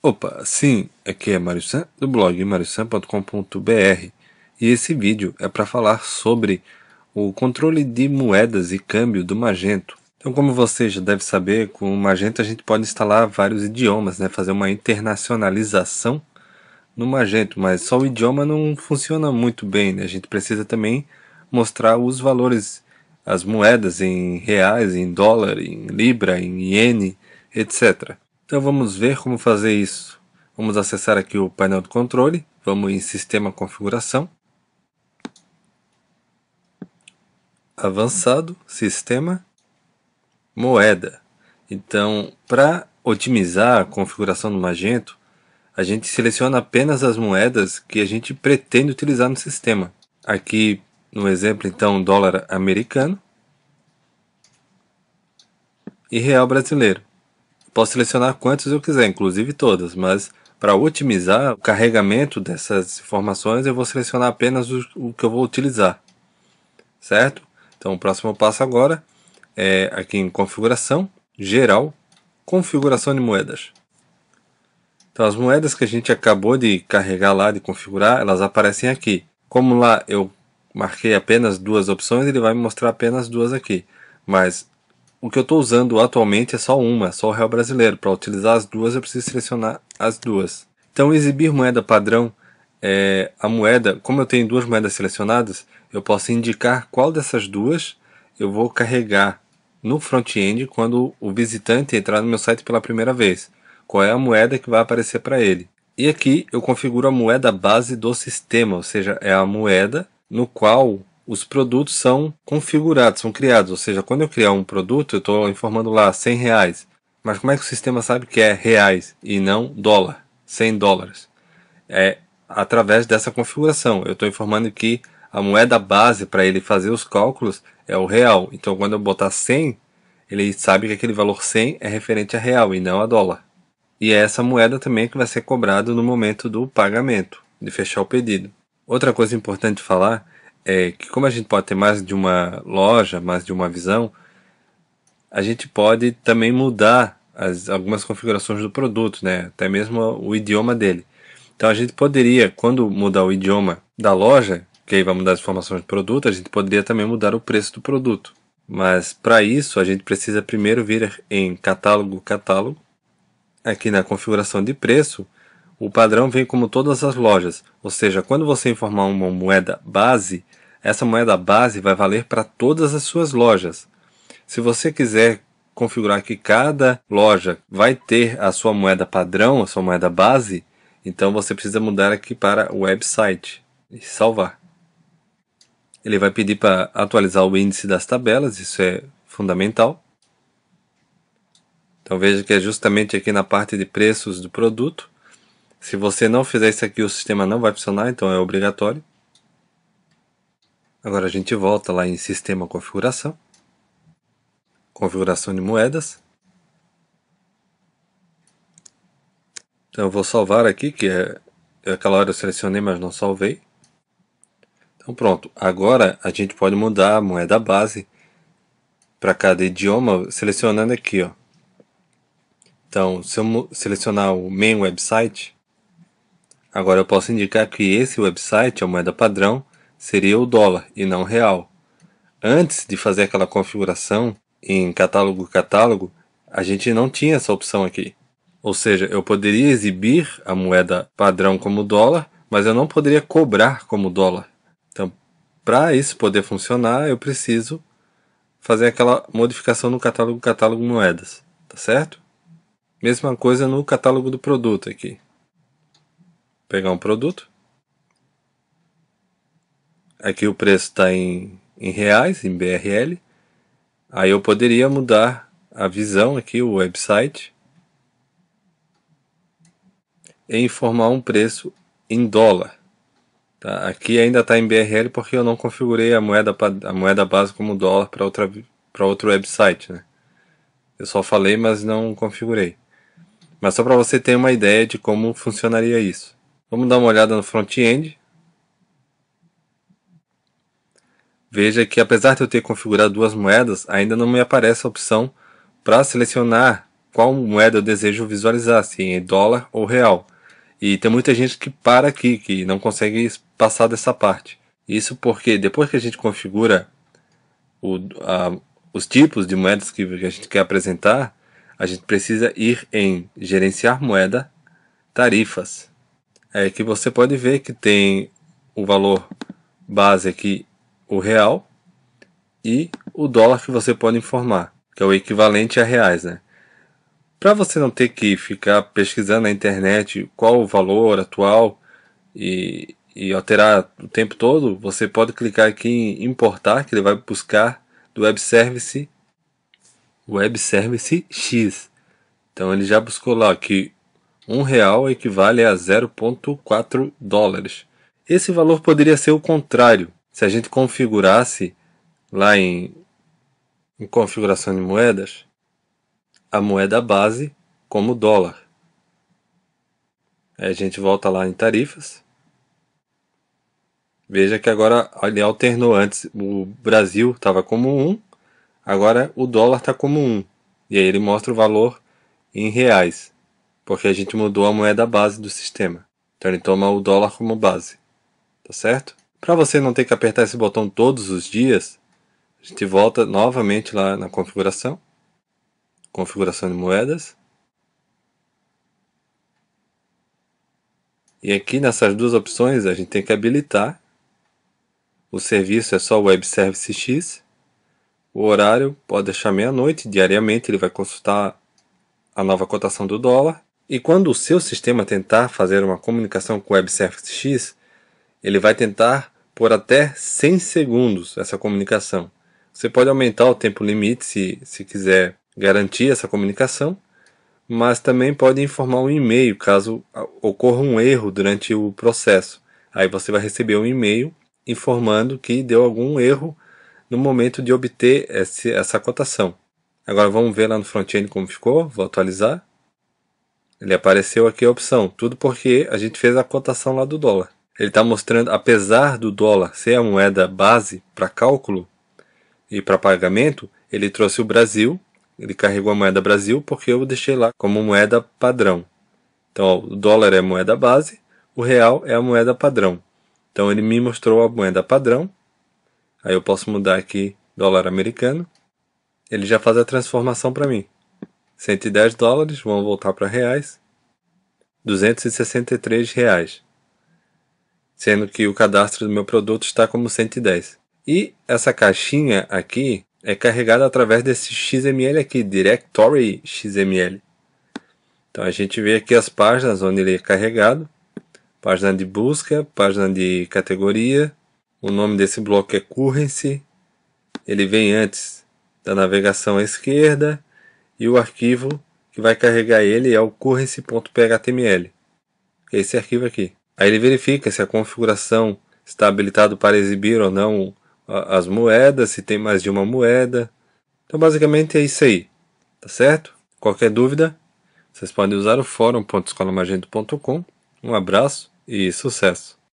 Opa, sim, aqui é Mário San, do blog mariosan.com.br, e esse vídeo é para falar sobre o controle de moedas e câmbio do Magento. Então, como você já deve saber, com o Magento a gente pode instalar vários idiomas, fazer uma internacionalização no Magento, mas só o idioma não funciona muito bem, a gente precisa também mostrar os valores, as moedas em reais, em dólar, em libra, em iene, etc. Então vamos ver como fazer isso. Vamos acessar aqui o painel do controle, vamos em Sistema Configuração, Avançado, Sistema, Moeda. Então, para otimizar a configuração do Magento, a gente seleciona apenas as moedas que a gente pretende utilizar no sistema. Aqui no exemplo, então, dólar americano e real brasileiro. Posso selecionar quantos eu quiser, inclusive todas, mas para otimizar o carregamento dessas informações eu vou selecionar apenas o que eu vou utilizar, certo? Então o próximo passo agora é aqui em configuração, geral, configuração de moedas. Então as moedas que a gente acabou de carregar lá, de configurar, elas aparecem aqui. Como lá eu marquei apenas duas opções, ele vai me mostrar apenas duas aqui, mas o que eu estou usando atualmente é só uma, só o real brasileiro. Para utilizar as duas eu preciso selecionar as duas. Então exibir moeda padrão, a moeda, como eu tenho duas moedas selecionadas, eu posso indicar qual dessas duas eu vou carregar no front-end quando o visitante entrar no meu site pela primeira vez. Qual é a moeda que vai aparecer para ele. E aqui eu configuro a moeda base do sistema, ou seja, é a moeda no qual os produtos são configurados, são criados. Ou seja, quando eu criar um produto, eu estou informando lá 100 reais. Mas como é que o sistema sabe que é reais e não dólar, 100 dólares? É através dessa configuração. Eu estou informando que a moeda base para ele fazer os cálculos é o real. Então quando eu botar 100, ele sabe que aquele valor 100 é referente a real e não a dólar. E é essa moeda também que vai ser cobrada no momento do pagamento, de fechar o pedido. Outra coisa importante de falar é que como a gente pode ter mais de uma loja, mais de uma visão, a gente pode também mudar algumas configurações do produto, até mesmo o idioma dele. Então a gente poderia, quando mudar o idioma da loja, que aí vai mudar as informações do produto, a gente poderia também mudar o preço do produto. Mas para isso a gente precisa primeiro vir em catálogo, aqui na configuração de preço, o padrão vem como todas as lojas, ou seja, quando você informar uma moeda base, essa moeda base vai valer para todas as suas lojas. Se você quiser configurar que cada loja vai ter a sua moeda padrão, a sua moeda base, então você precisa mudar aqui para o website e salvar. Ele vai pedir para atualizar o índice das tabelas, isso é fundamental. Então veja que é justamente aqui na parte de preços do produto. Se você não fizer isso aqui, o sistema não vai funcionar, então é obrigatório. Agora a gente volta lá em Sistema Configuração. Configuração de moedas. Então eu vou salvar aqui, que aquela hora eu selecionei, mas não salvei. Então pronto, agora a gente pode mudar a moeda base para cada idioma, selecionando aqui, ó. Então, se eu selecionar o main website, agora eu posso indicar que esse website, a moeda padrão, seria o dólar e não real. Antes de fazer aquela configuração em catálogo, a gente não tinha essa opção aqui. Ou seja, eu poderia exibir a moeda padrão como dólar, mas eu não poderia cobrar como dólar. Então, para isso poder funcionar, eu preciso fazer aquela modificação no catálogo moedas, tá certo? Mesma coisa no catálogo do produto aqui. Pegar um produto. Aqui o preço está em reais, em BRL. Aí eu poderia mudar a visão aqui, o website, e informar um preço em dólar. Tá? Aqui ainda está em BRL porque eu não configurei a moeda base como dólar para outro website. Eu só falei, mas não configurei. Mas só para você ter uma ideia de como funcionaria isso. Vamos dar uma olhada no front-end. Veja que apesar de eu ter configurado duas moedas, ainda não me aparece a opção para selecionar qual moeda eu desejo visualizar, se é dólar ou real. E tem muita gente que para aqui, que não consegue passar dessa parte. Isso porque depois que a gente configura os tipos de moedas que a gente quer apresentar, a gente precisa ir em gerenciar moeda, tarifas. É que você pode ver que tem o valor base aqui, o real, e o dólar que você pode informar, que é o equivalente a reais, né? Para você não ter que ficar pesquisando na internet qual o valor atual e alterar o tempo todo, você pode clicar aqui em importar, que ele vai buscar do Web Service X. Então ele já buscou lá que R$1 equivale a 0,4 dólares. Esse valor poderia ser o contrário, se a gente configurasse lá em configuração de moedas, a moeda base como dólar. Aí a gente volta lá em tarifas. Veja que agora ele alternou. Antes o Brasil estava como 1, agora o dólar está como 1. E aí ele mostra o valor em reais, porque a gente mudou a moeda base do sistema. Então ele toma o dólar como base. Tá certo? Para você não ter que apertar esse botão todos os dias, a gente volta novamente lá na configuração. Configuração de moedas. E aqui nessas duas opções a gente tem que habilitar. O serviço é só o Web Service X. O horário pode deixar meia-noite. Diariamente ele vai consultar a nova cotação do dólar. E quando o seu sistema tentar fazer uma comunicação com o Web Service X, ele vai tentar por até 100 segundos essa comunicação. Você pode aumentar o tempo limite se quiser garantir essa comunicação, mas também pode informar um e-mail caso ocorra um erro durante o processo. Aí você vai receber um e-mail informando que deu algum erro no momento de obter essa cotação. Agora vamos ver lá no front-end como ficou. Vou atualizar. Ele apareceu aqui a opção, tudo porque a gente fez a cotação lá do dólar. Ele está mostrando, apesar do dólar ser a moeda base para cálculo e para pagamento, ele trouxe o Brasil, ele carregou a moeda Brasil porque eu deixei lá como moeda padrão. Então ó, o dólar é a moeda base, o real é a moeda padrão. Então ele me mostrou a moeda padrão, aí eu posso mudar aqui dólar americano, ele já faz a transformação para mim. 110 dólares, vamos voltar para reais, 263 reais. Sendo que o cadastro do meu produto está como 110. E essa caixinha aqui é carregada através desse XML aqui, Directory XML. Então a gente vê aqui as páginas onde ele é carregado. Página de busca, página de categoria. O nome desse bloco é Currency. Ele vem antes da navegação à esquerda. E o arquivo que vai carregar ele é o currency.html. Que é esse arquivo aqui. Aí ele verifica se a configuração está habilitado para exibir ou não as moedas, se tem mais de uma moeda. Então basicamente é isso aí, tá certo? Qualquer dúvida, vocês podem usar o fórum.escolamagento.com. Um abraço e sucesso!